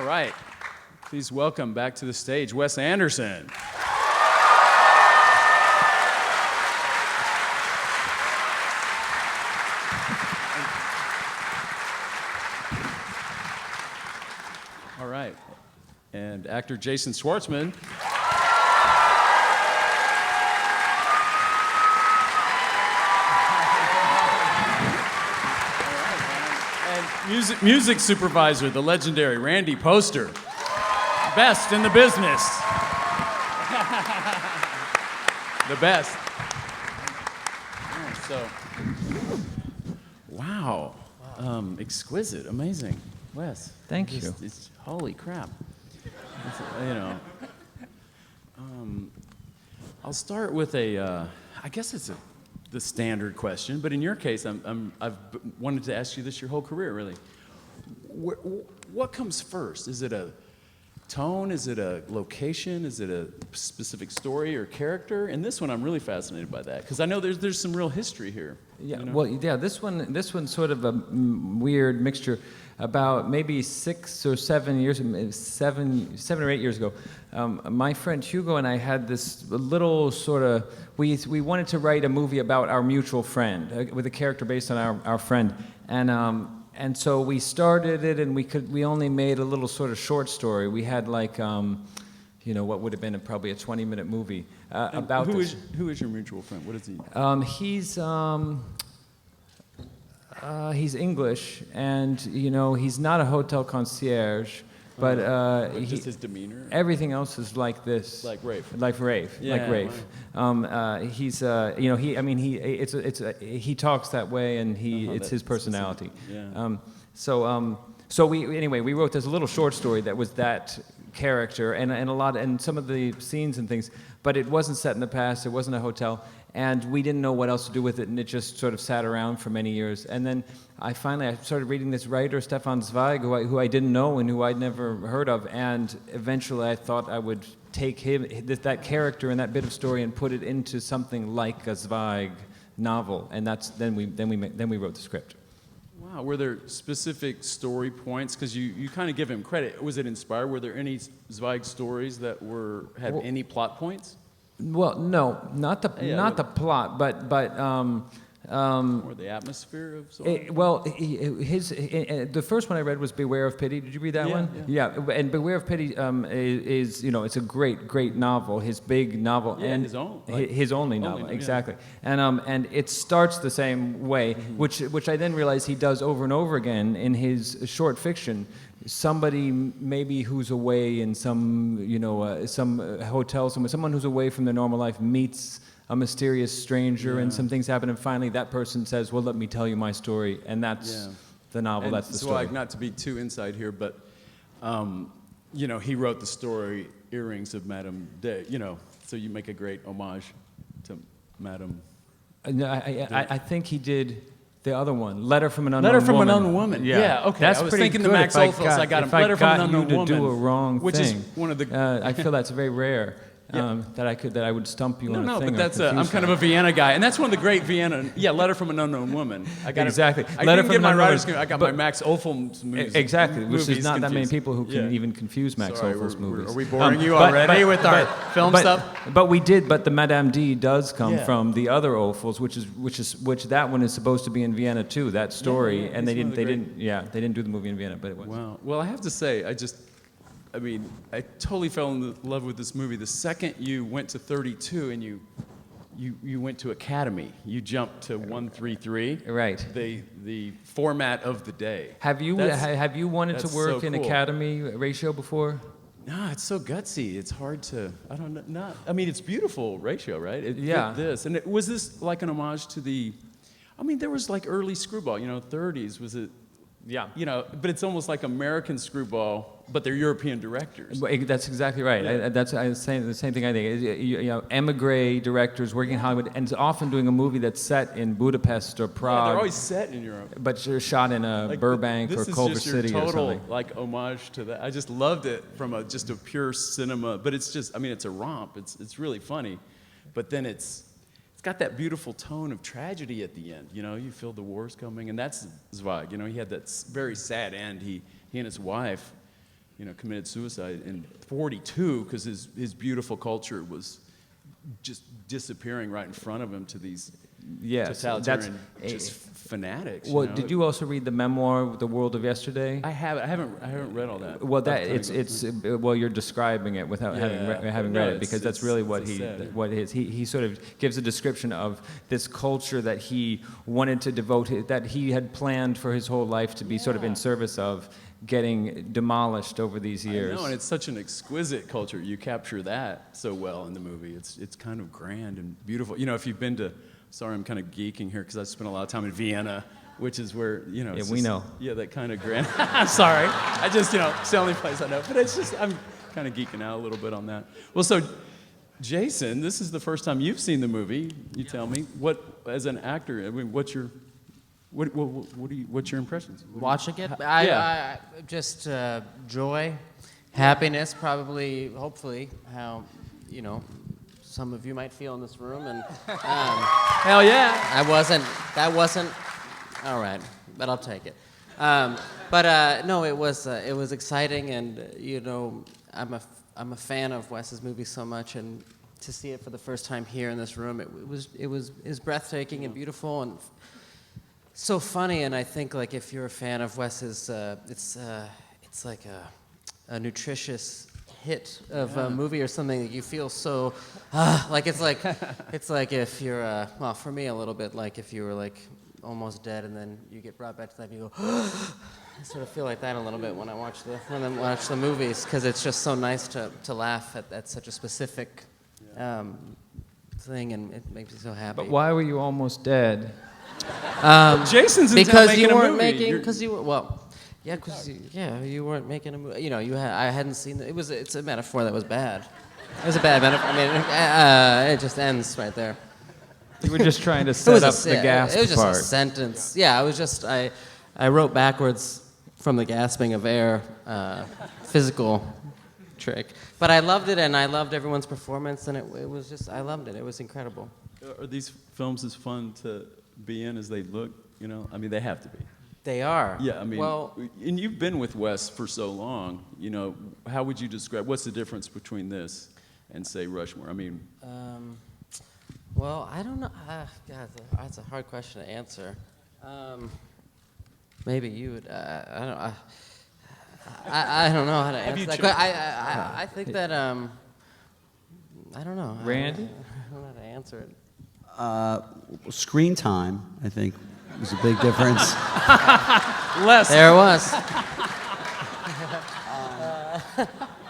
All right. Please welcome back to the stage Wes Anderson. All right. And actor Jason Schwartzman. Music supervisor, the legendary Randy Poster. Best in the business. The best. Yeah, wow. Exquisite, amazing. Wes. Thank you. Holy crap. I'll start with I guess it's the standard question, but in your case, I've wanted to ask you this your whole career, really. What comes first? Is it a tone? Is it a location? Is it a specific story or character? And this one, I'm really fascinated by that because I know there's some real history here. Yeah. You know? Well, yeah. This one's sort of a weird mixture. About maybe 6 or 7 years, 7 or 8 years ago, my friend Hugo and I had this little sort of. We wanted to write a movie about our mutual friend with a character based on our friend, and so we started it, and we only made a little sort of short story. We had like, what would have been probably a 20-minute movie about this. Who is your mutual friend? What is he? He's English, and he's not a hotel concierge, but just his demeanor. Everything else is like this. Like Rafe. Like Rafe. Yeah, like Rafe. Right. He's he talks that way, and it's his personality. Yeah. So we wrote this little short story that was that character and some of the scenes and things, but it wasn't set in the past. It wasn't a hotel. And we didn't know what else to do with it, and it just sort of sat around for many years. And then I started reading this writer, Stefan Zweig, who I didn't know and who I'd never heard of. And eventually I thought I would take that character and that bit of story and put it into something like a Zweig novel. And then we wrote the script. Wow, were there specific story points? Because you kind of give him credit. Was it inspired? Were there any Zweig stories that had any plot points? Well, no, not the plot, but or the atmosphere of Zweig? The first one I read was Beware of Pity. Did you read that one? Yeah, and Beware of Pity is it's a great novel. His big novel, and his only novel, exactly. Yeah. And it starts the same way, which I then realized he does over and over again in his short fiction. Somebody maybe who's away in some hotel somewhere, someone who's away from their normal life meets a mysterious stranger, and some things happen, and finally that person says, well, let me tell you my story, and that's the novel, and that's the story. Not to be too inside here, but he wrote the story Earrings of Madame Day, so you make a great homage to Madame. No, I think he did the other one, Letter from an Unknown Woman. Letter from Woman. an Unknown Woman. Yeah, okay. That's I was pretty thinking good. the Max Ophüls. I got him. Letter from an Unknown Woman. To do a wrong which thing. Is one of the. I feel that's very rare. That I would stump you on a thing. No, but that's I'm kind of a Vienna guy, and that's one of the great Vienna. Yeah, Letter from an Unknown Woman. I got exactly. I didn't get my writers. I got my Max Ophüls movies. Exactly, which is not that many people who can even confuse Max Ophüls movies. Are we boring you already with our film stuff? But we did. But the Madame D does come from the other Ophüls, which that one is supposed to be in Vienna too. That story, and they didn't do the movie in Vienna, but it was. Wow. Well, I have to say, I totally fell in love with this movie. The second you went to 32 and you went to Academy, you jumped to 133. Right. The format of the day. Have you wanted to work in Academy ratio before? No, it's so gutsy. It's hard to. I don't know. It's beautiful ratio, right? This and was this like an homage to the? There was like early Screwball. 30s. Was it? Yeah. But it's almost like American Screwball, but they're European directors. That's exactly right. Yeah. I was saying the same thing. I think emigre directors working in Hollywood, and often doing a movie that's set in Budapest or Prague. Yeah, they're always set in Europe, but they're shot in Burbank or Culver City or something. This is just your total homage to that. I just loved it from just a pure cinema. But it's just, it's a romp. It's really funny, but then it's got that beautiful tone of tragedy at the end. You feel the war's coming, and that's Zweig. He had that very sad end. He and his wife committed suicide in 42 because his beautiful culture was just disappearing right in front of him to these totalitarian just fanatics. Well, did you also read the memoir, The World of Yesterday? I haven't read all that. Well, well, you're describing it without having read it, because that's really what he sort of gives a description of this culture that he wanted to devote, that he had planned for his whole life to be sort of in service of, getting demolished over these years. I know, and it's such an exquisite culture. You capture that so well in the movie. It's kind of grand and beautiful. If you've been to, sorry, I'm kind of geeking here because I spent a lot of time in Vienna, which is where, Yeah, we know. Yeah, that kind of grand. I'm sorry. I just, it's the only place I know. But it's just, I'm kind of geeking out a little bit on that. Well, so, Jason, this is the first time you've seen the movie. You tell me, as an actor, I mean, what's your impressions? Watching it? Yeah. I just joy, happiness, probably, hopefully, how, some of you might feel in this room. And Hell yeah. that wasn't, all right, but I'll take it. No, it was exciting, and, I'm a fan of Wes's movies so much, and to see it for the first time here in this room, it was breathtaking and beautiful and so funny. And I think, like, if you're a fan of Wes's, it's like a nutritious hit of a movie or something that you feel so like it's like if you're well, for me a little bit like if you were like almost dead and then you get brought back to life and you go I sort of feel like that a little bit when I watch the movies, because it's just so nice to laugh at such a specific thing, and it makes me so happy. But why were you almost dead? Jason's in because town you making a weren't movie. making because you were yeah, because you weren't making a movie. I hadn't seen it's a metaphor that was bad. It was a bad metaphor. I mean, it just ends right there. You were just trying to set up the gasp part. It was just a sentence. Yeah, I was just I wrote backwards from the gasping of air, physical trick. But I loved it, and I loved everyone's performance, and it was just I loved it. It was incredible. Are these films as fun to be in as they look? I mean, they have to be. They are. Yeah, I mean, well, and you've been with Wes for so long. How would you describe? What's the difference between this and, say, Rushmore? I mean, well, I don't know. God, that's a hard question to answer. Maybe you would. I don't know how to answer that. But I think that I don't know. Randy? I don't know how to answer it. Screen time, I think, was a big difference. less. There it was.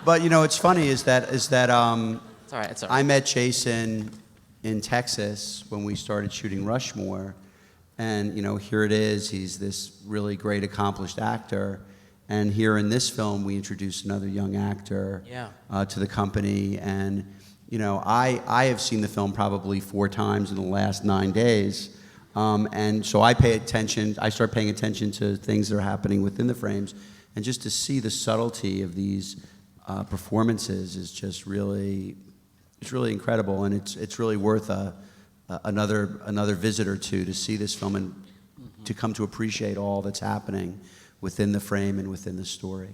But it's funny is that It's all right. It's all right. I met Jason in Texas when we started shooting Rushmore, and here it is. He's this really great, accomplished actor, and here in this film we introduced another young actor to the company, and. I have seen the film probably 4 times in the last 9 days, and so I start paying attention to things that are happening within the frames, and just to see the subtlety of these performances is just really, it's really incredible, and it's really worth another visit or two to see this film and to come to appreciate all that's happening within the frame and within the story.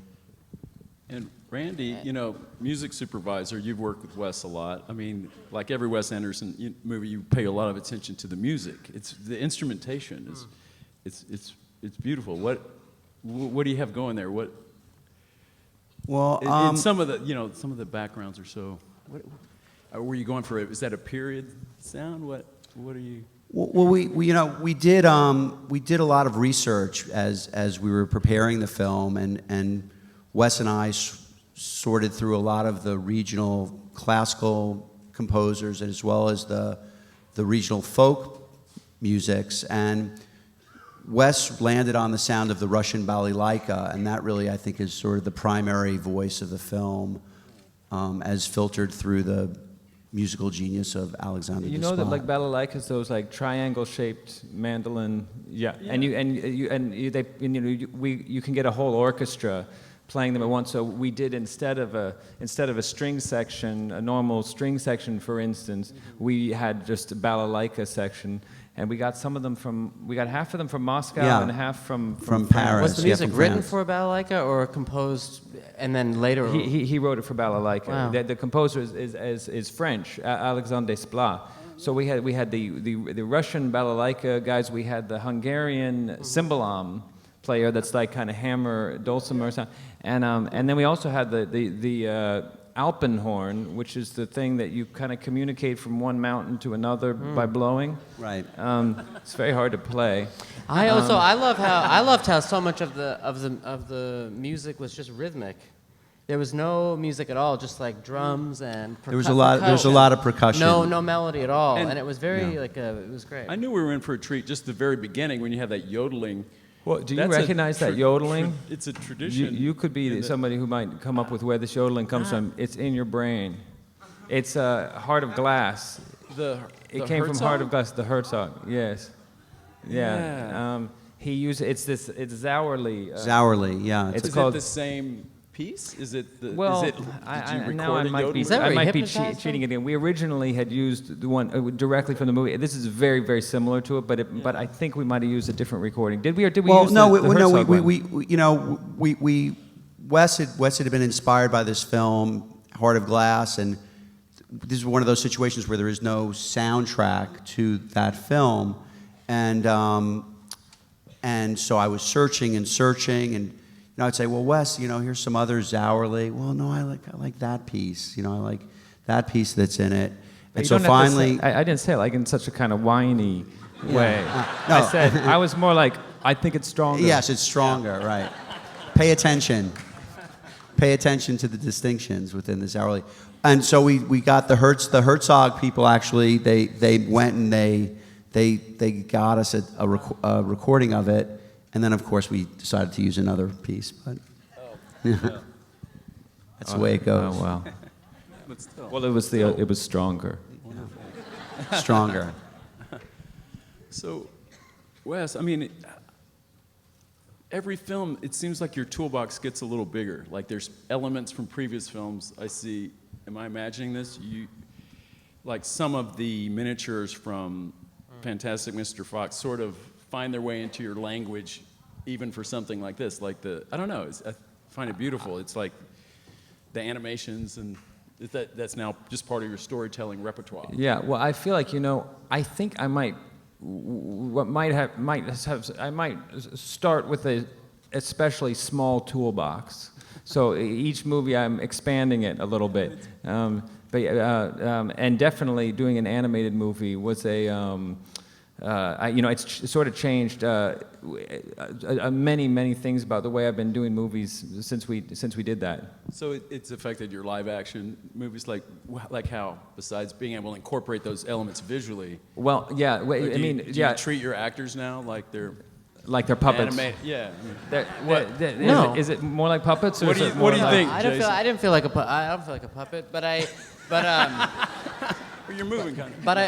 And Randy, music supervisor, you've worked with Wes a lot. I mean, like every Wes Anderson movie, you pay a lot of attention to the music. It's the instrumentation it's beautiful. What do you have going there? Well, and some of the backgrounds are so. What were you going for? Is that a period sound? What are you? Well, we did a lot of research as we were preparing the film, and Wes and I sorted through a lot of the regional classical composers as well as the regional folk musics, and Wes landed on the sound of the Russian balalaika, and that really, I think, is sort of the primary voice of the film, as filtered through the musical genius of Alexander You Desplat. know that like balalaikas, those like triangle-shaped mandolin, and you can get a whole orchestra playing them at once. So we did instead of a string section, a normal string section, for instance, we had just a balalaika section, and we got half of them from Moscow Yeah. and half from Paris. Was the Yeah, music from written France. for balalaika or composed and then later? He wrote it for balalaika. Wow. The composer is French, Alexandre Desplat. So we had the Russian balalaika guys. We had the Hungarian cymbalom player that's like kind of hammer dulcimer sound, and then we also had the alpenhorn, which is the thing that you kind of communicate from one mountain to another by blowing. Right. It's very hard to play. I loved how so much of the music was just rhythmic. There was no music at all, just like drums and There was a lot of percussion. No melody at all, and it was very Yeah. it was great. I knew we were in for a treat just the very beginning when you have that yodeling. Well, do you That's a recognize that yodeling? It's a tradition. You could be somebody who might come up with where this yodeling comes from. It's in your brain. It's Heart of Glass. It came from Heart of Glass, the Herzog. Yes. Yeah. He used it's Zauerli. Zauerli, yeah. It's Is called it the same piece? Is it the? Well, is it, did you record now I a might be, yodeling? Is that where I he might be hypnotized cheating him? again. We originally had used the one directly from the movie. This is very, very similar to it, but I think we might have used a different recording. Did we, or did we use the Herzog one? Wes had been inspired by this film, Heart of Glass, and this is one of those situations where there is no soundtrack to that film, and so I was searching, and I'd say, well, Wes, here's some other Zauerli. Well, no, I like that piece. I like that piece that's in it. But And you so don't have to finally, say, I didn't say it like in such a kind of whiny way. No. I said I was more like I think it's stronger. yes, it's stronger, right? Pay attention. Pay attention to the distinctions within the Zauerli. And so we got the Herzog people. Actually, they went and they got us a recording of it. And then, of course, we decided to use another piece, but that's the way it goes. Oh well. But still. Well, it was stronger. Stronger. So, Wes, I mean, every film, it seems like your toolbox gets a little bigger. Like there's elements from previous films I see. Am I imagining this? Like some of the miniatures from Fantastic Mr. Fox sort of find their way into your language, even for something like this. Like I don't know, I find it beautiful. It's like the animations, and that's now just part of your storytelling repertoire. Yeah. Well, I feel like I think I might start with a especially small toolbox. So each movie I'm expanding it a little bit. And definitely doing an animated movie was it's sort of changed many things about the way I've been doing movies since we did that. So it's affected your live action movies, like how, besides being able to incorporate those elements visually. Well, yeah. Do you treat your actors now like they're puppets. Yeah. No. Is it more like puppets? Or What is do it you more think? I don't feel like a puppet, Or you're moving kind of. but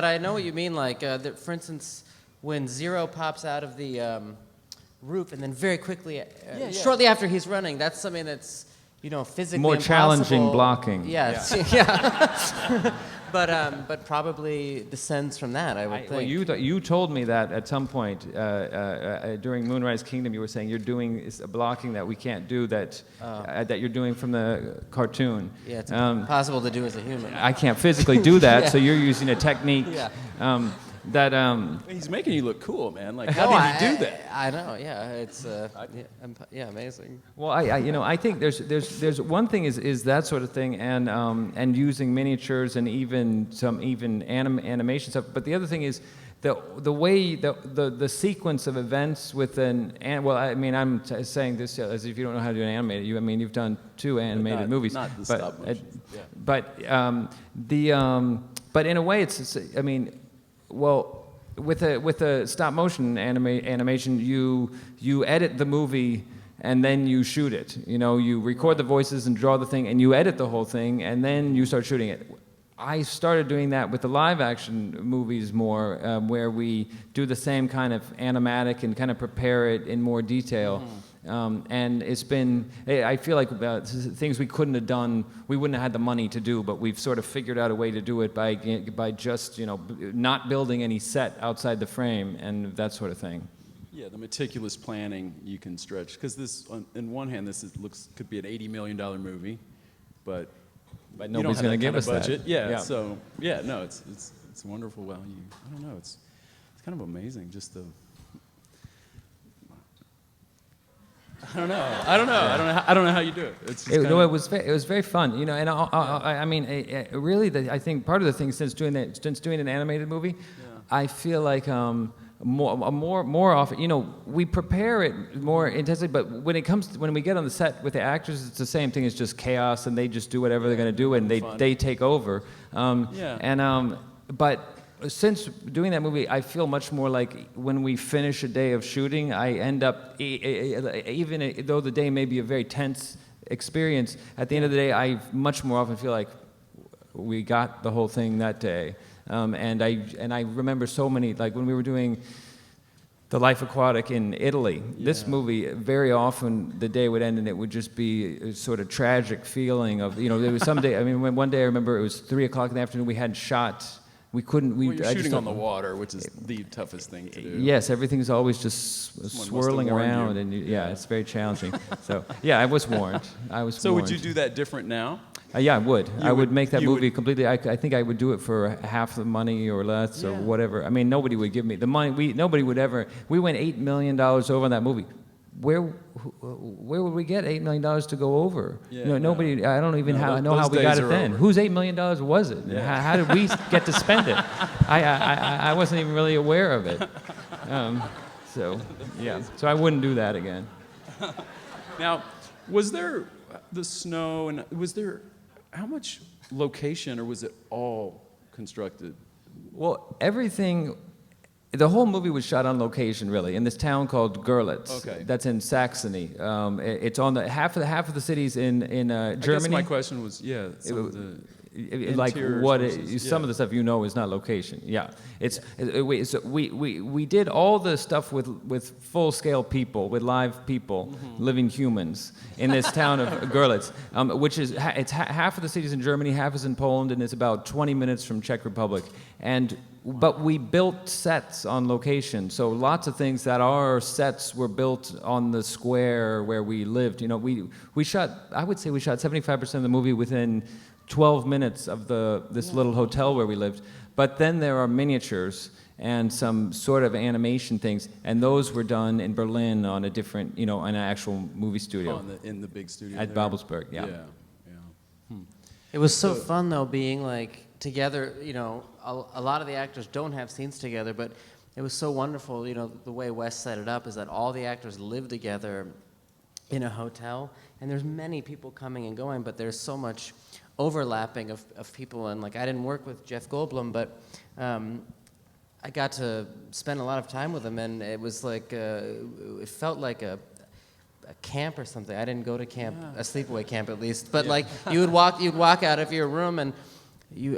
I know what you mean. Like, for instance, when Zero pops out of the roof and then very quickly, shortly after he's running, that's something that's physically more impossible. challenging blocking. Yes, yeah. But probably descends from that, I would think. Well, you told me that at some point during Moonrise Kingdom. You were saying you're doing a blocking that we can't do that you're doing from the cartoon. Yeah, it's impossible to do as a human. I can't physically do that, Yeah. so you're using a technique that. He's making you look cool, man. Like, how did he do that? I know. Yeah, it's amazing. Well, I think there's one thing is that sort of thing, and using miniatures and even animation stuff. But the other thing is the way the sequence of events within. I'm saying this as if you don't know how to do an animated. You've done 2 animated movies, not the stop motion. But in a way, with a stop motion animation, you edit the movie and then you shoot it. You record the voices and draw the thing, and you edit the whole thing, and then you start shooting it. I started doing that with the live action movies more, where we do the same kind of animatic and kind of prepare it in more detail. And it's been, I feel like things we couldn't have done, we wouldn't have had the money to do, but we've sort of figured out a way to do it by just, not building any set outside the frame and that sort of thing. Yeah, the meticulous planning you can stretch. Because this, in one hand, could be an $80 million movie, but nobody's going to give us budget. that. Yeah, so, yeah, no, it's wonderful. Well, I don't know, it's kind of amazing, just the... I don't know how you do it. It's just it was very fun, and I mean, really, I think part of the thing since doing an animated movie, I feel like more often, we prepare it more intensely, but when we get on the set with the actors, it's the same thing. It's just chaos, and they just do whatever they're going to do, and they take over. But since doing that movie, I feel much more like when we finish a day of shooting, I end up, even though the day may be a very tense experience, at the end of the day, I much more often feel like we got the whole thing that day. And I remember so many, like when we were doing The Life Aquatic in Italy, this movie, very often the day would end and it would just be a sort of tragic feeling of, there was some day, one day I remember it was 3 o'clock in the afternoon, we hadn't shot. We couldn't. You're shooting on the water, which is the toughest thing to do. Yes, everything's always just swirling around, and it's very challenging. So, I was warned. So, would you do that different now? Yeah, I would. I would make that movie completely. I think I would do it for half the money or less or whatever. I mean, nobody would give me the money. Nobody would ever. We went $8 million over on that movie. Where would we get $8 million to go over? Nobody. I don't even know how we got it then. Whose $8 million was it? Yeah. How did we get to spend it? I wasn't even really aware of it. So I wouldn't do that again. Now, was there the snow and was there how much location, or was it all constructed? Well, everything. The whole movie was shot on location, really, in this town called Görlitz. Okay. That's in Saxony. It's on the half of the cities in Germany. I guess my question was, like some of the stuff is not location. Yeah, we did all the stuff with full scale people, with live people, living humans in this town of Görlitz, which is half of the cities in Germany, half is in Poland, and it's about 20 minutes from Czech Republic. But we built sets on location, so lots of things that our sets were built on the square where we lived. We shot. I would say we shot 75% of the movie within 12 minutes of this little hotel where we lived. But then there are miniatures and some sort of animation things, and those were done in Berlin on a different, in an actual movie studio. In the big studio at Babelsberg. Yeah. It was so fun though, being like together. A lot of the actors don't have scenes together, but it was so wonderful. The way Wes set it up is that all the actors live together in a hotel, and there's many people coming and going, but there's so much overlapping of people. And like, I didn't work with Jeff Goldblum, but I got to spend a lot of time with him, and it was like it felt like a camp or something. I didn't go to camp, a sleepaway camp at least, but like you'd walk out of your room, and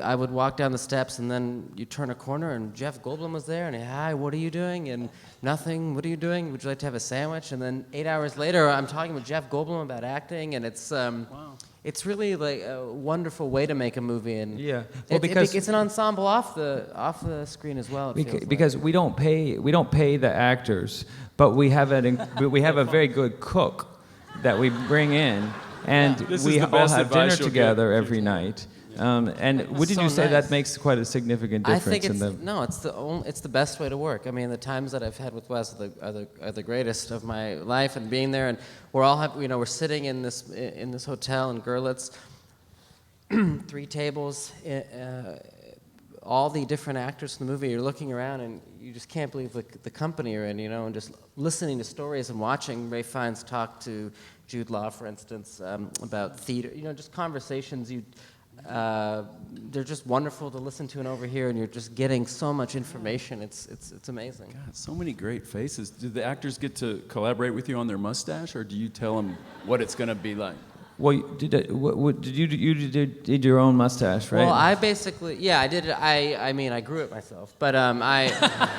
I would walk down the steps, and then you turn a corner, and Jeff Goldblum was there, and hi, what are you doing? And nothing. What are you doing? Would you like to have a sandwich? And then 8 hours later, I'm talking with Jeff Goldblum about acting, and it's it's really like a wonderful way to make a movie, and because it's an ensemble off the screen as well. Because we don't pay the actors, but we have a very good cook that we bring in, and we all have dinner together every night. And wouldn't you say that makes quite a significant difference? I think it's the best way to work. I mean, the times that I've had with Wes are the greatest of my life, and being there, and we're sitting in this hotel in Görlitz, 3 tables, all the different actors in the movie. You're looking around, and you just can't believe the company you're in, and just listening to stories and watching Ray Fiennes talk to Jude Law, for instance, about theater. Just conversations they're just wonderful to listen to and overhear, and you're just getting so much information. It's amazing. God, so many great faces. Do the actors get to collaborate with you on their mustache, or do you tell them what it's going to be like? Well, you did your own mustache, right? Well, I basically, I did it. I mean, I grew it myself, but I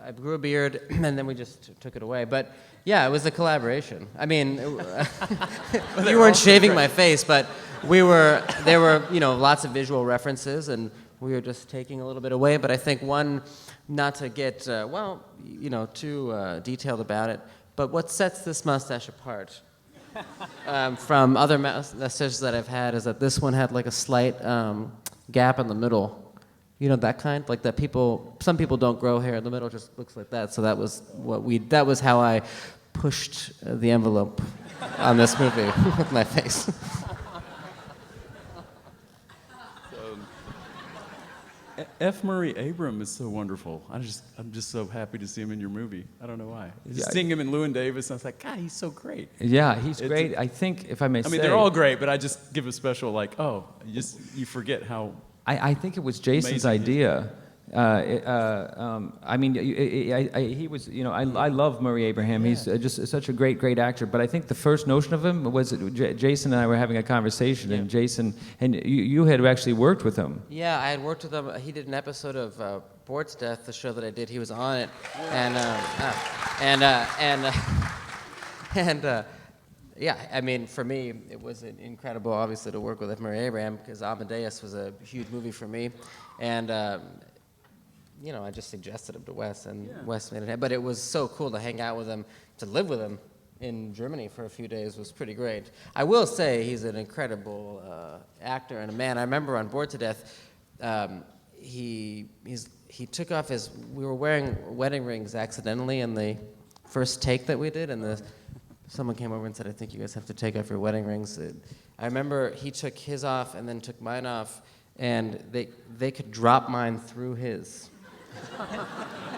I grew a beard, and then we just took it away. But yeah, it was a collaboration. I mean, you weren't shaving my face, but there were lots of visual references, and we were just taking a little bit away. But I think not to get too detailed about it, but what sets this mustache apart from other mustaches that I've had is that this one had like a slight gap in the middle. You know, that kind, like that some people don't grow hair in the middle, just looks like that. So that was how I pushed the envelope on this movie with my face. F. Murray Abraham is so wonderful. I'm just so happy to see him in your movie. I don't know why. Just seeing him in Llewyn Davis, I was like, God, he's so great. Yeah, he's great. I think, if I may say... I mean, they're all great, but I just give a special, you forget how... I think it was Jason's idea. I mean, he was, I love Murray Abraham. He's just such a great actor. But I think the first notion of him was Jason and I were having a conversation, and Jason, and you had actually worked with him. Yeah, I had worked with him. He did an episode of Bored's Death, the show that I did. He was on it, yeah, I mean, for me, it was incredible, obviously, to work with F. Murray Abraham, because Amadeus was a huge movie for me, and I just suggested him to Wes, and Wes made it happen. But it was so cool to hang out with him, to live with him in Germany for a few days was pretty great. I will say he's an incredible actor and a man. I remember on Bored to Death, he took off we were wearing wedding rings accidentally in the first take that we did, and someone came over and said, I think you guys have to take off your wedding rings. I remember he took his off and then took mine off, and they could drop mine through his.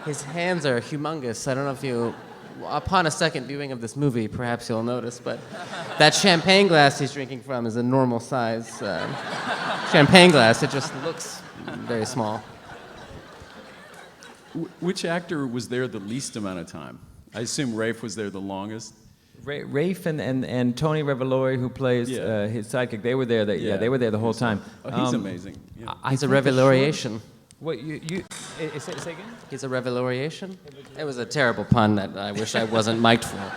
His hands are humongous. I don't know if you, upon a second viewing of this movie, perhaps you'll notice, but that champagne glass he's drinking from is a normal size champagne glass. It just looks very small. Which actor was there the least amount of time? I assume Rafe was there the longest. Rafe and Tony Revolori, who plays his sidekick, they were there. They were there the whole time. Oh, he's amazing. Yeah. He's a reveloriation. What say again? He's a reveloriation. It was a terrible pun that I wish I wasn't mic'd for.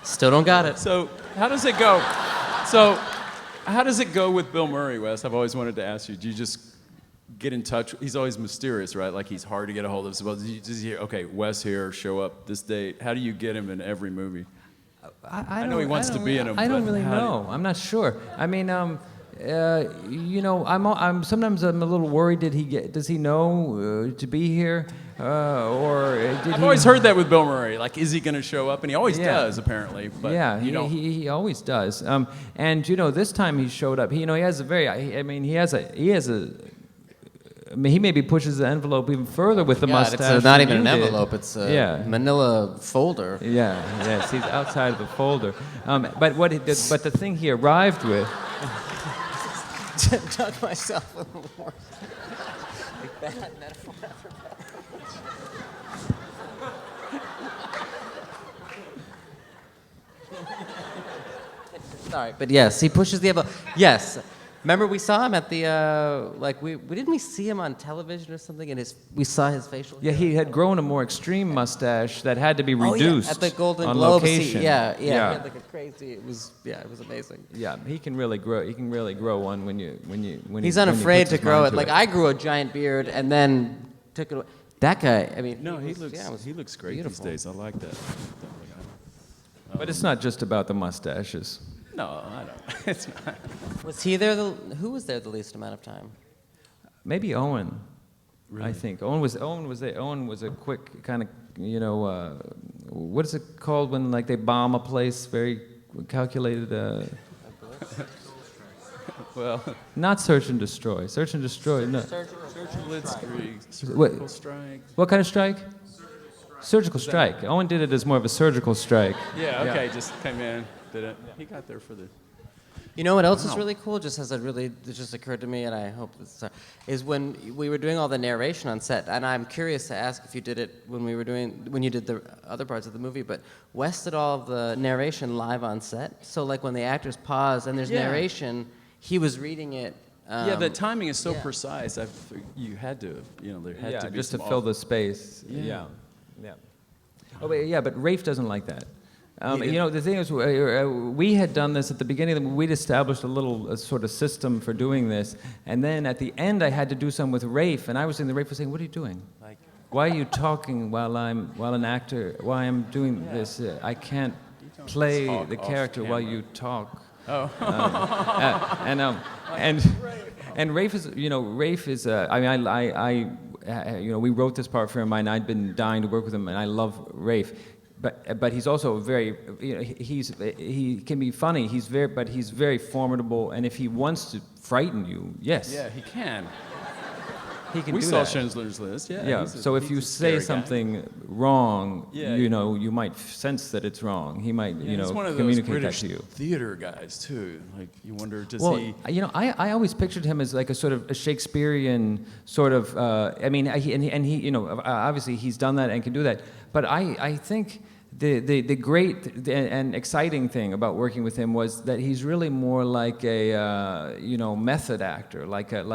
Still don't got it. So how does it go with Bill Murray, Wes? I've always wanted to ask you. Do you just get in touch? He's always mysterious, right? Like he's hard to get a hold of. So does he hear, okay, Wes here, show up this date? How do you get him in every movie? I know he wants to be in them. I don't really know. I'm not sure. I mean, sometimes I'm a little worried. Does he know to be here, or did I've always heard that with Bill Murray. Like, is he going to show up? And he always does, apparently. But he always does. And this time he showed up. He has a very. I mean, he has a. I mean, he maybe pushes the envelope even further with the mustache. It's not even an envelope. It's a manila folder. Yes, he's outside of the folder. But but the thing he arrived with. Dug myself a little more. Like bad metaphor after bad. Sorry, but yes, he pushes the envelope. Yes. Remember we saw him at the, didn't we see him on television or something, and we saw his facial hair? Yeah, he had grown a more extreme mustache that had to be reduced at the Golden on Globes. location. He had like a crazy, it was amazing. Yeah, he can really grow one when He's unafraid to grow it. Like, I grew a giant beard and then took it away. That guy, I mean. No, he looks great beautiful. These days. I like that. But it's not just about the mustaches. No, I don't. It's not. Was he there? Who was there the least amount of time? Maybe Owen. Really? I think Owen was there. Owen was a quick kind of, what is it called when they bomb a place? Very calculated. Well, not search and destroy. Search and destroy. No. Surgical strike. What kind of strike? Surgical strike. Owen did it as more of a surgical strike. Yeah. Okay. Just came in. Did it? He got there for the. You know what else is really cool? It just occurred to me, and I hope this is when we were doing all the narration on set. And I'm curious to ask if you did it when you did the other parts of the movie. But Wes did all of the narration live on set. So like when the actors pause and there's narration, he was reading it Yeah, the timing is so precise. You had to, there had to be just to some fill the space. Yeah. Yeah. Oh, but Rafe doesn't like that. He The thing is, we had done this at the beginning. We'd established a little sort of system for doing this, and then at the end, I had to do some with Rafe, and I was saying, Rafe was saying, "What are you doing? Like, why are you talking while an actor? Why I'm doing this? I can't play the character while you talk." Oh. And Rafe is, we wrote this part for him, and I'd been dying to work with him, and I love Rafe. But he's also very, he can be funny. He's very formidable, and if he wants to frighten you, yes. Yeah, he can. He can we do saw that. Schindler's List. Yeah. Yeah. So if you say something wrong, you might sense that it's wrong. He might, he's one of those communicate British that to you. theater guys too. Like you wonder, does he? I always pictured him as like a sort of a Shakespearean sort of. He, obviously he's done that and can do that. But I think the great and exciting thing about working with him was that he's really more like a method actor, like a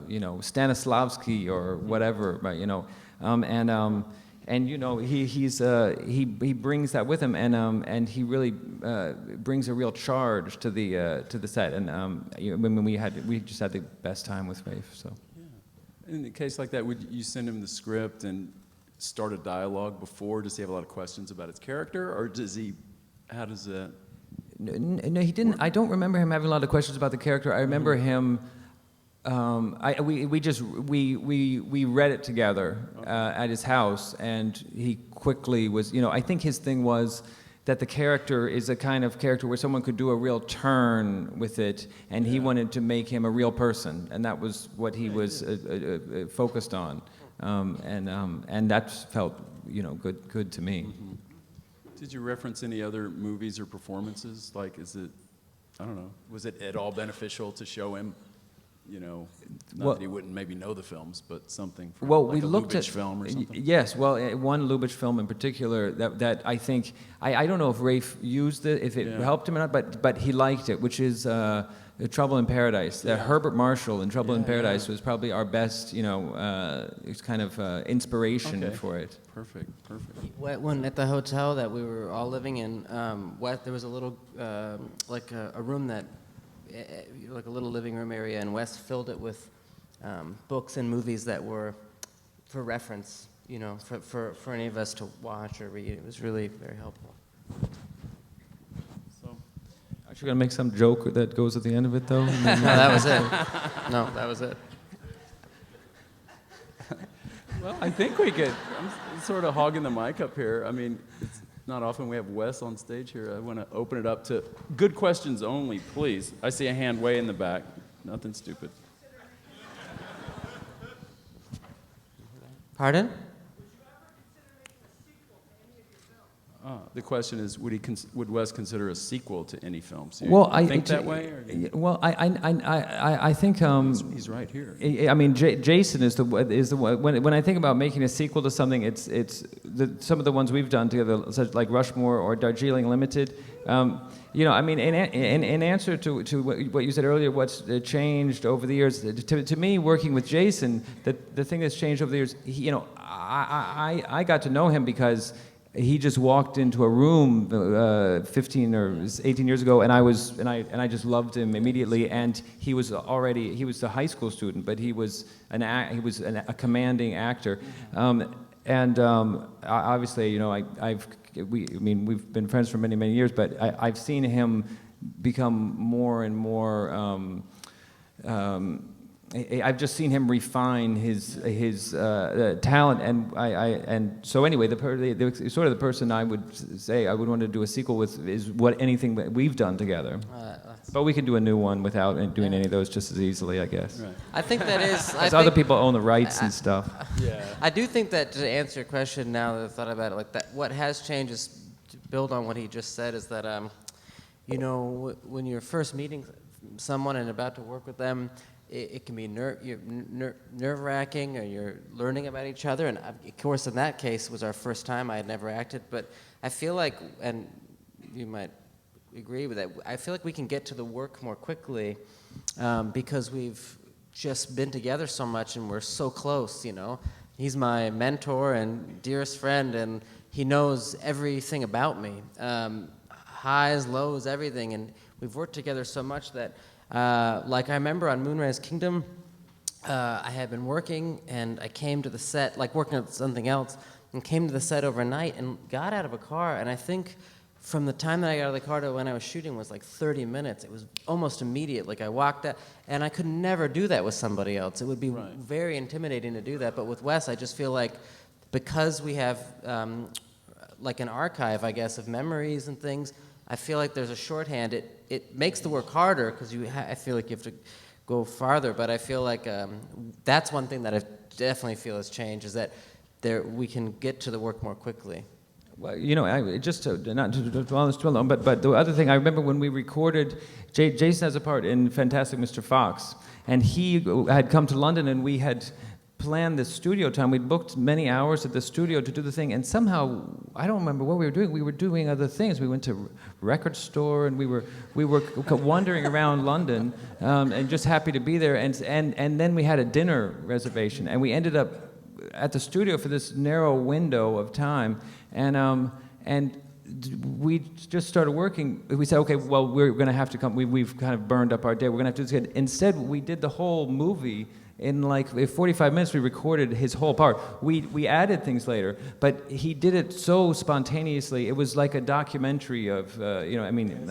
Stanislavski or whatever, he brings that with him, and he really brings a real charge to the set, and we just had the best time with Rafe. So in a case like that, would you send him the script and start a dialogue before? Does he have a lot of questions about his character, or how does that? No, he didn't. I don't remember him having a lot of questions about the character. I remember him. We read it together at his house, and he quickly was. I think his thing was that the character is a kind of character where someone could do a real turn with it, and he wanted to make him a real person, and that was what he was focused on. And that felt, good to me. Mm-hmm. Did you reference any other movies or performances? Like, I don't know, was it at all beneficial to show him, that he wouldn't maybe know the films, but something from we looked Lubitsch at film or something? Yes, one Lubitsch film in particular that I think, I don't know if Rafe used it, if it helped him or not, but he liked it, which is Trouble in Paradise. Herbert Marshall in Trouble in Paradise was probably our best, it's kind of inspiration for it. Perfect. When at the hotel that we were all living in, there was a little, like a room that, like a little living room area, and Wes filled it with books and movies that were for reference, for any of us to watch or read. It was really very helpful. Aren't you going to make some joke that goes at the end of it, though? No, that was it. No, that was it. Well, I think we could. I'm sort of hogging the mic up here. I mean, it's not often we have Wes on stage here. I want to open it up to good questions only, please. I see a hand way in the back. Nothing stupid. Pardon? The question is, would Wes consider a sequel to any films? Do Well, you think that way? Or I think he's right here. I mean, Jason is the one. When I think about making a sequel to something, it's some of the ones we've done together, such like Rushmore or Darjeeling Limited. I mean, in answer to what you said earlier, what's changed over the years? To me, working with Jason, the thing that's changed over the years, I got to know him because he just walked into a room 15 or 18 years ago, and I just loved him immediately. And he was a high school student, but he was a commanding actor. Obviously, we've been friends for many, many years, but I've seen him become more and more. I've just seen him refine his talent, and so anyway, the person I would say I would want to do a sequel with is anything that we've done together. But we can do a new one without doing any of those just as easily, I guess. Right. I think that is. Because other people own the rights and stuff. Yeah. I do think that, to answer your question now that I've thought about it, like that, what has changed is, to build on what he just said, is that when you're first meeting someone and about to work with them, it can be nerve-wracking, or you're learning about each other. And of course, in that case, it was our first time. I had never acted, but I feel like, and you might agree with that. I feel like we can get to the work more quickly because we've just been together so much and we're so close, you know. He's my mentor and dearest friend, and he knows everything about me, highs, lows, everything. And we've worked together so much that, like I remember on Moonrise Kingdom, I had been working and I came to the set, like working on something else, and came to the set overnight and got out of a car. And I think from the time that I got out of the car to when I was shooting was like 30 minutes. It was almost immediate. Like I walked out, and I could never do that with somebody else. It would be very intimidating to do that. But with Wes, I just feel like because we have like an archive, I guess, of memories and things, I feel like there's a shorthand. It makes the work harder because I feel like you have to go farther. But I feel like that's one thing that I definitely feel has changed, is that we can get to the work more quickly. Well, you know, not to dwell on this too long, but the other thing, I remember when we recorded, Jason has a part in Fantastic Mr. Fox, and he had come to London, and we had planned this studio time. We'd booked many hours at the studio to do the thing, and somehow, I don't remember what we were doing. We were doing other things. We went to record store, and we were wandering around London, and just happy to be there. And then we had a dinner reservation, and we ended up at the studio for this narrow window of time, and we just started working. We said, okay, well, we're going to have to come. We've kind of burned up our day. We're going to have to do this again. Instead, we did the whole movie in like 45 minutes. We recorded his whole part. We added things later, but he did it so spontaneously. It was like a documentary of, you know, I mean,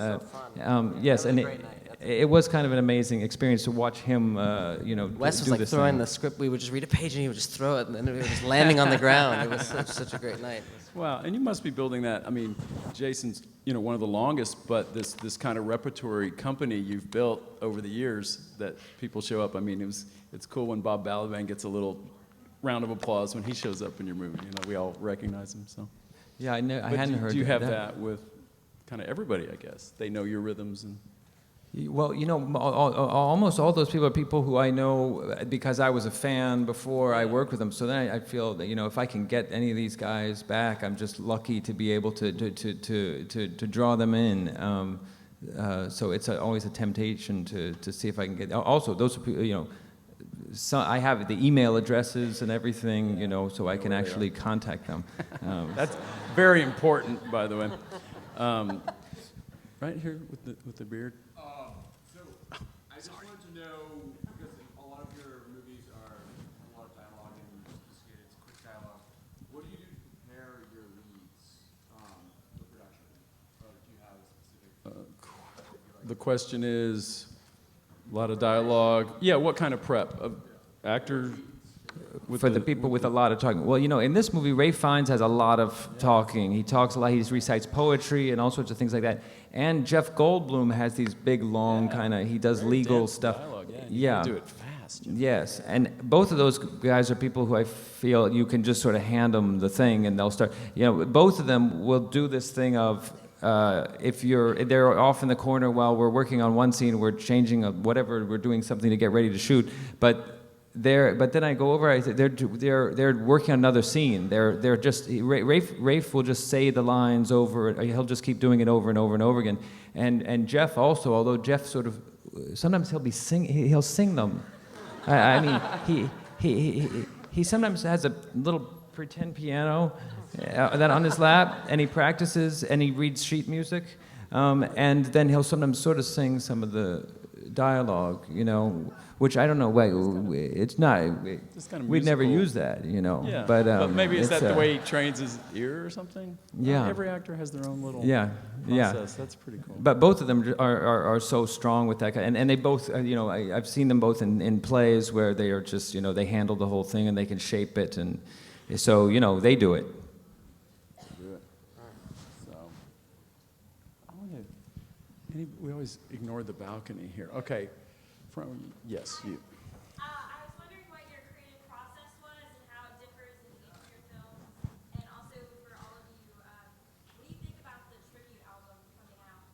yes, and it was kind of an amazing experience to watch him, you know, Wes was do like this throwing thing. the script. We would just read a page and he would just throw it, and then it was just landing on the ground. It was such a great night. Wow, and you must be building that. I mean, Jason's, you know, one of the longest, but this kind of repertory company you've built over the years that people show up. I mean, it's cool when Bob Balaban gets a little round of applause when he shows up in your movie. You know, we all recognize him. So. Yeah, I know. I But hadn't heard. Do you have that with kind of everybody? I guess they know your rhythms and. Well, you know, almost all those people are people who I know because I was a fan before I worked with them. So then I feel that, you know, if I can get any of these guys back, I'm just lucky to be able to draw them in. So it's always a temptation to see if I can get. Also, those are people, you know. So I have the email addresses and everything, you know, so I can actually contact them. That's very important, by the way. Right here with the beard. I just wanted to know, because a lot of your movies are a lot of dialogue and it's quick dialogue, what do you do to prepare your leads for production? Or do you have a specific... The question is, a lot of dialogue. Yeah, what kind of prep? Actor? For the people with a lot of talking. Well, you know, in this movie, Ralph Fiennes has a lot of talking. He talks a lot. He recites poetry and all sorts of things like that. And Jeff Goldblum has these big, long kind of. He does legal stuff. Dialogue, yeah. You do it fast. Yes, and both of those guys are people who I feel you can just sort of hand them the thing and they'll start. You know, both of them will do this thing of. They're off in the corner while we're working on one scene, we're changing whatever, we're doing something to get ready to shoot, but then I go over. I say they're working on another scene. They're just Rafe will just say the lines over. He'll just keep doing it over and over and over again. And Jeff also, although Jeff sort of sometimes he'll sing them. I mean he sometimes has a little pretend piano that on his lap, and he practices and he reads sheet music, and then he'll sometimes sort of sing some of the dialogue, you know, which I don't know. It's not. We'd never use that, you know. Yeah. But maybe is that the way he trains his ear or something? Yeah. Every actor has their own little yeah. process. That's pretty cool. But both of them are so strong with that, and they both, you know, I've seen them both in plays where they are just, you know, they handle the whole thing and they can shape it, and so, you know, they do it. We always ignore the balcony here. Okay, yes, you. I was wondering what your creative process was and how it differs in each of your films, and also for all of you, what do you think about the tribute album coming out?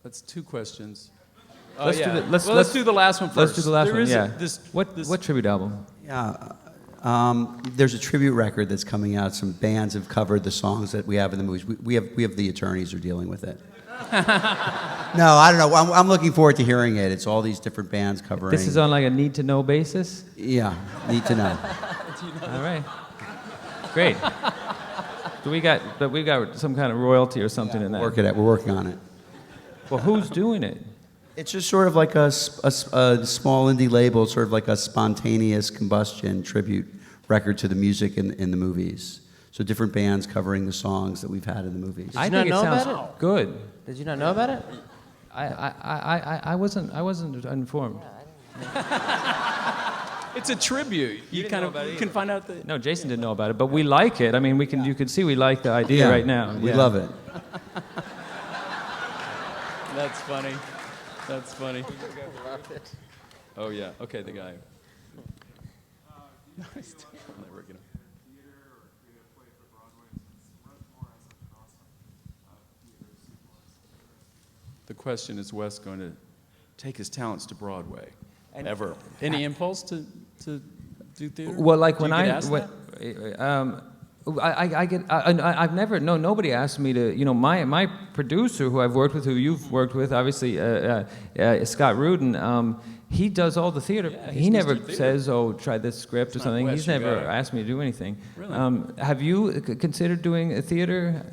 That's two questions. Let's do the let's do the last one first. Let's do the last one. Yeah. This What tribute album? Yeah, There's a tribute record that's coming out. Some bands have covered the songs that we have in the movies. We have the attorneys are dealing with it. No, I don't know. I'm looking forward to hearing it. It's all these different bands covering. This is on like a need-to-know basis? Yeah, need to know. All right. Great. We got some kind of royalty or something in that. We're working on it. Well, who's doing it? It's just sort of like a small indie label, sort of like a spontaneous combustion tribute record to the music in the movies. So different bands covering the songs that we've had in the movies. I Did you think not it know sounds about it? good. Did you not know about it? I wasn't informed. It's a tribute. You can find out the. No, Jason didn't know about it, but we like it. I mean, you can see we like the idea Yeah, right now. We Yeah. love it. That's funny. That's funny. Oh yeah. Okay, the guy. Nice. I'll never get him. The question is, Wes going to take his talents to Broadway? Ever? Any impulse to do theater? Well, like Do when you get I, asked when, that? I get, I've never, no, nobody asked me to, my producer who I've worked with, who you've worked with, obviously, Scott Rudin, he does all the theater. Yeah, he he's never Mr. Theater. says, oh, try this script or It's not something. Wes, He's you never got it. asked me to do anything. Really? Have you considered doing a theater?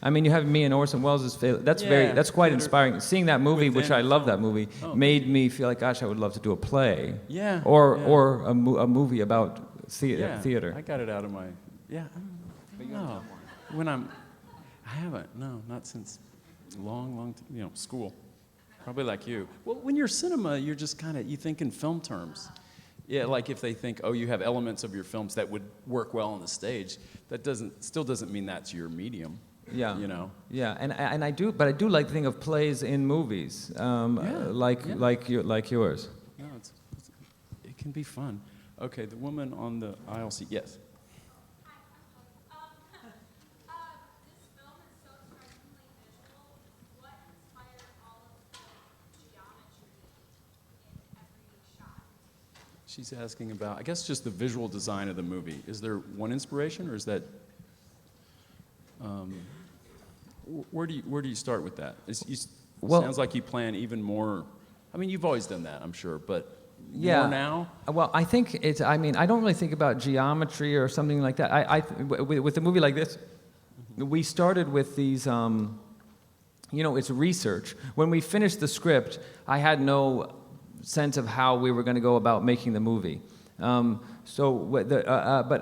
I mean, you have me and Orson Welles. That's Yeah, that's quite theater inspiring. Seeing that movie, which within I love that film. movie, Oh. made me feel like, gosh, I would love to do a play. Yeah, Or yeah. or a movie about Yeah, theater. I got it out of my. Yeah. No. When I haven't. No, not since long, school. Probably like you. Well, when you're cinema, you're just you think in film terms. Yeah, like if they think, oh, you have elements of your films that would work well on the stage, that still doesn't mean that's your medium. Yeah. You know. Yeah, and I do like to think of plays in movies, like yours. No, it can be fun. Okay, the woman on the aisle seat. Yes. This film is so strikingly visual. What inspired all of the geometry in every shot? She's asking about, I guess, just the visual design of the movie. Is there one inspiration, or is that? Where do you start with that? Sounds like you plan even more. I mean, you've always done that, I'm sure, but more now. Well, I think it's. I mean, I don't really think about geometry or something like that. With a movie like this, we started with these. It's research. When we finished the script, I had no sense of how we were going to go about making the movie. But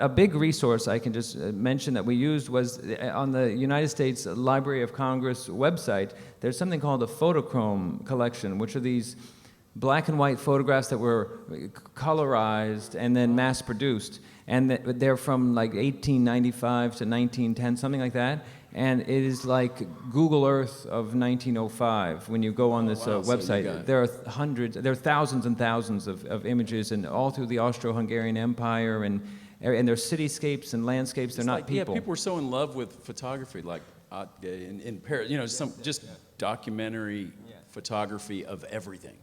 a big resource I can just mention that we used was on the United States Library of Congress website. There's something called a photochrome collection, which are these black and white photographs that were colorized and then mass produced. And they're from like 1895 to 1910, something like that. And it is like Google Earth of 1905. When you go on this website, there are thousands and thousands of images, and all through the Austro-Hungarian Empire, and there's cityscapes and landscapes. They're not people. Yeah, people were so in love with photography, like in Paris. Just documentary photography of everything.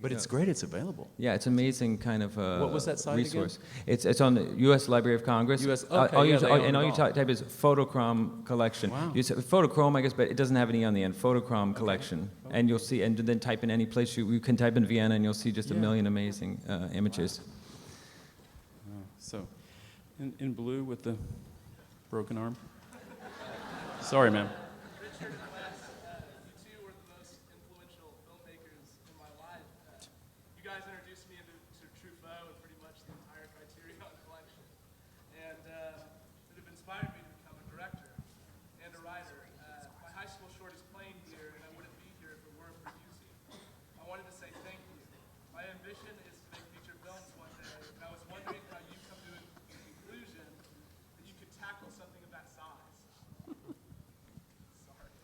But it's great. It's available. Yeah, it's amazing kind of what was that site resource. Again? It's on the U.S. Library of Congress. All you type is photochrome collection. Wow. You say photochrome, I guess, but it doesn't have an E on the end. Photochrome collection, and you'll see. And then type in any place you can type in Vienna, and you'll see just a million amazing images. So, in blue with the broken arm. Sorry, ma'am.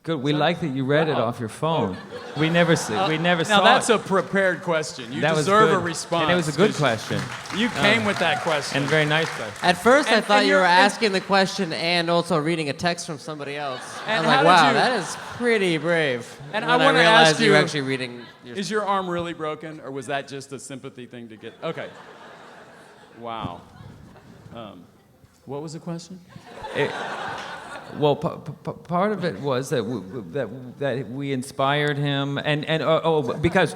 Good. We like that you read it off your phone. We never saw it. Now that's a prepared question. You deserve a response. And it was a good question. You came with that question. And very nice question. At first, I thought you were you're- asking the question and also reading a text from somebody else. And I'm like, how did wow, you- that is pretty brave. And when I wanna realized ask you were you- actually reading. Is your arm really broken, or was that just a sympathy thing to get? Okay. Wow. What was the question? Well, part of it was that that we inspired him, and because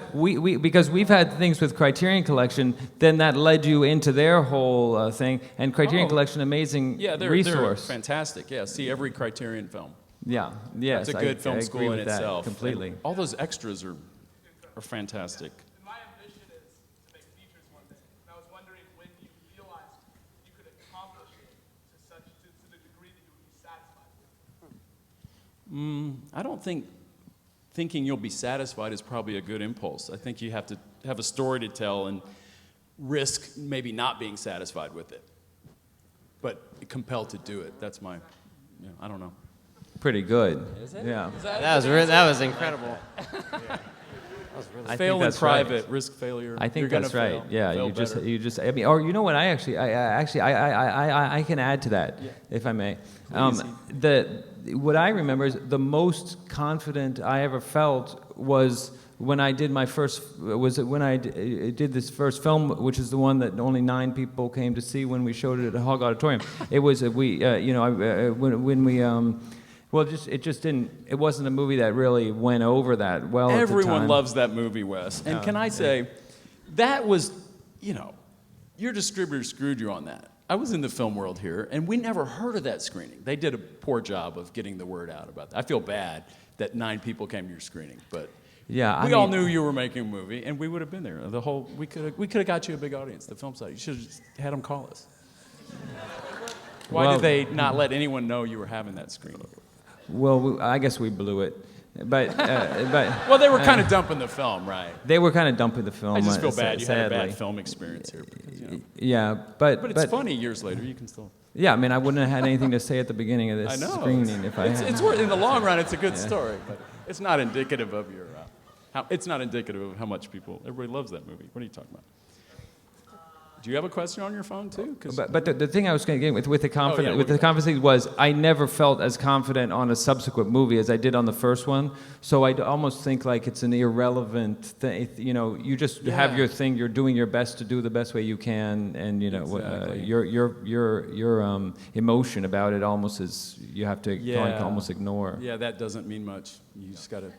we've had things with Criterion Collection, then that led you into their whole thing. And Criterion Collection, amazing resource. They're fantastic. Yeah, see every Criterion film. Yeah, yes, It's a good film I school agree in with that itself. completely. And all those extras are fantastic. My ambition is to make features one day. And I was wondering when you realized you could accomplish it to the degree that you would be satisfied with. I don't think thinking you'll be satisfied is probably a good impulse. I think you have to have a story to tell and risk maybe not being satisfied with it, but compelled to do it. That's my, I don't know. Pretty good. Yeah. That was incredible. I Fail think in that's private, right. risk failure. I think You're gonna that's right. fail. Yeah, Fail you better. just. I mean, or you know what? I can add to that, if I may. What I remember is the most confident I ever felt was when I did my first. When I did this first film, which is the one that only 9 people came to see when we showed it at the Hog Auditorium. It was when we. Well, it just didn't. It wasn't a movie that really went over that well. Everyone at the time. loves that movie, Wes. And can I say, that was, your distributor screwed you on that. I was in the film world here, and we never heard of that screening. They did a poor job of getting the word out about that. I feel bad that 9 people came to your screening, but Yeah, we all knew you were making a movie, and we would have been there. We could have got you a big audience. The film side, you should have just had them call us. Why did they not let anyone know you were having that screening? Well, I guess we blew it, but Well, they were kind of dumping the film, right? they were kind of dumping the film. I just feel bad you had a sadly. bad film experience here. Because, Yeah, but But it's funny years later. You can still. Yeah, I mean, I wouldn't have had anything to say at the beginning of this I know. screening if I had. It's worth, in the long run, it's a good story, but it's not indicative of your. It's not indicative of how much everybody loves that movie. What are you talking about? Do you have a question on your phone too? But the thing I was going to get with the confidence what do you confidence was I never felt as confident on a subsequent movie as I did on the first one. So I almost think like it's an irrelevant thing. You just have your thing. You're doing your best to do the best way you can, and Exactly. your emotion about it almost is you have to almost ignore. Yeah, that doesn't mean much. You just gotta.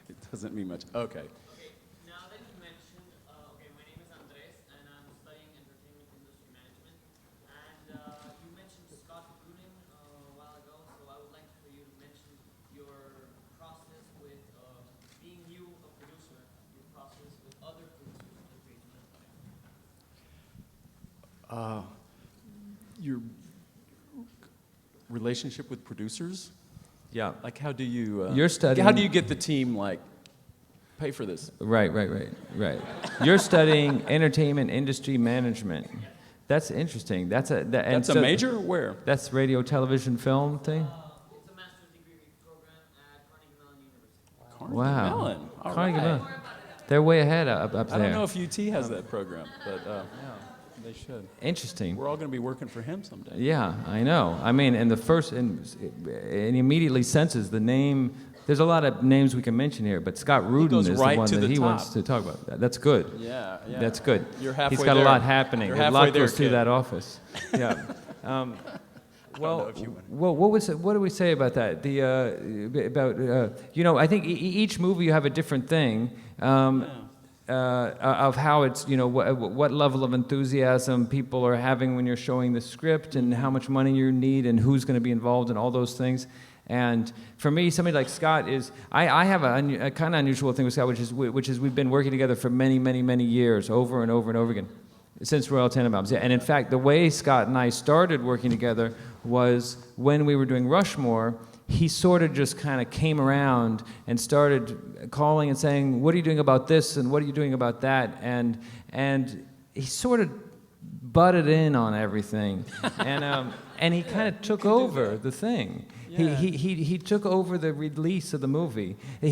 It doesn't mean much. Okay. Now that you mentioned, my name is Andres, and I'm studying entertainment industry management. And you mentioned Scott Rudin a while ago, so I would like for you to mention your process with being you a producer, your process with other producers in the creative process. Your relationship with producers. Yeah. Like, how do you? You're studying- How do you get the team pay for this? Right. You're studying entertainment industry management. That's interesting. That's a major? Where? That's radio, television, film thing. It's a master's degree program at Carnegie Mellon University. Carnegie Wow. Mellon. All Carnegie right. Mellon. They're way ahead up there. I don't know if UT has that program, but they should. Interesting. We're all going to be working for him someday. Yeah, I know. I mean, and and immediately senses the name. There's a lot of names we can mention here, but Scott Rudin goes is right the one to that the he top. wants to talk about. That's good. Yeah. That's good. You're halfway He's got there. a lot happening. You're A halfway lot there, goes through kid. that office. Yeah. know if you would. What do we say about that? I think each movie you have a different thing. Of how it's, what level of enthusiasm people are having when you're showing the script and how much money you need and who's going to be involved in all those things. And for me, somebody like Scott is, I have a kind of unusual thing with Scott, which is we've been working together for many, many, many years, over and over and over again, since Royal Tenenbaums. Yeah, and in fact, the way Scott and I started working together was when we were doing Rushmore. He sort of just kind of came around and started calling and saying, "What are you doing about this? And what are you doing about that?" And he sort of butted in on everything, and he kind of took over the thing. Yeah. He took over the release of the movie. But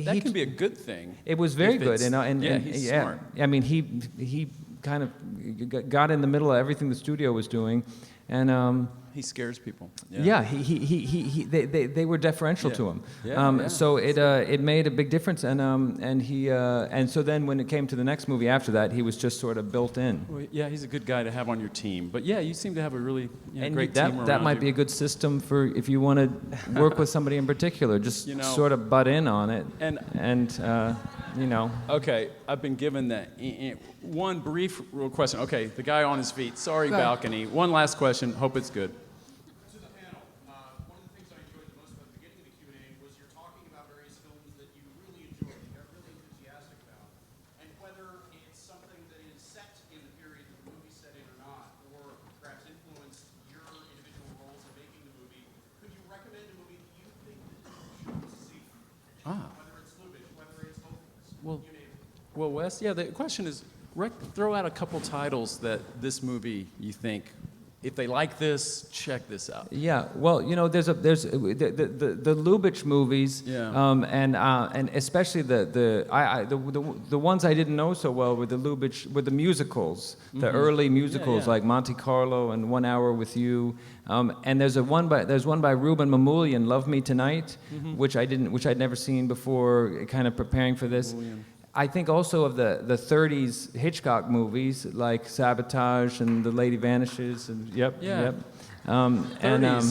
that can be a good thing. It was very if good, it's- he's smart. I mean, he kind of got in the middle of everything the studio was doing, and He scares people. yeah, they were deferential to him. Yeah. So it made a big difference, and so then when it came to the next movie after that, he was just sort of built in. Well, yeah, he's a good guy to have on your team. But yeah, you seem to have a really And great that, team around that might you. be a good system for if you want to work with somebody in particular. Just sort of butt in on it, and Okay, I've been given that. One brief real question. Okay, the guy on his feet. Sorry, balcony. One last question. Hope it's good. To the panel, one of the things I enjoyed the most about the beginning of the Q&A was you're talking about various films that you really enjoyed, you got really enthusiastic about, and whether it's something that is set in the period that the movie's set in or not, or perhaps influenced your individual roles in making the movie, could you recommend a movie that you think that you should see? Whether it's Lubitsch, whether it's Hopeless, Well, you name it. well, Wes, yeah, the question is, throw out a couple titles that this movie you think, if they like this, check this out. yeah. Well, there's the Lubitsch movies, and especially the ones I didn't know so well were the musicals, the early musicals like Monte Carlo and 1 Hour with You, and there's one by Ruben Mamoulian, Love Me Tonight, which I'd never seen before, kind of preparing for this. I think also of the 30s Hitchcock movies like Sabotage and The Lady Vanishes and and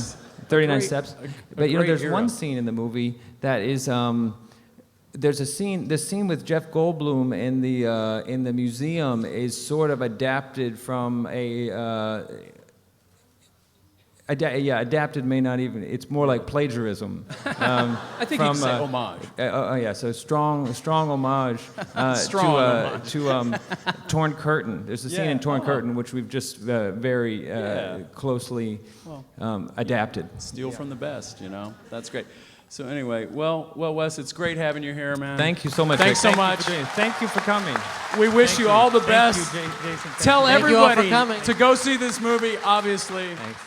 39 Steps. But there's one scene in the movie that is there's a scene. The scene with Jeff Goldblum in the museum is sort of adapted from adapted may not even. It's more like plagiarism. I think you could say homage. So strong homage to Torn Curtain. There's a scene in Torn Curtain which we've just very closely adapted. Steal from the best, That's great. So anyway, well, Wes, it's great having you here, man. Thank you so much. Thanks so much. Thank you for coming. We wish you all the best. Thank you, Jason. Tell Thank you all for everybody coming. to go see this movie, obviously. Thanks.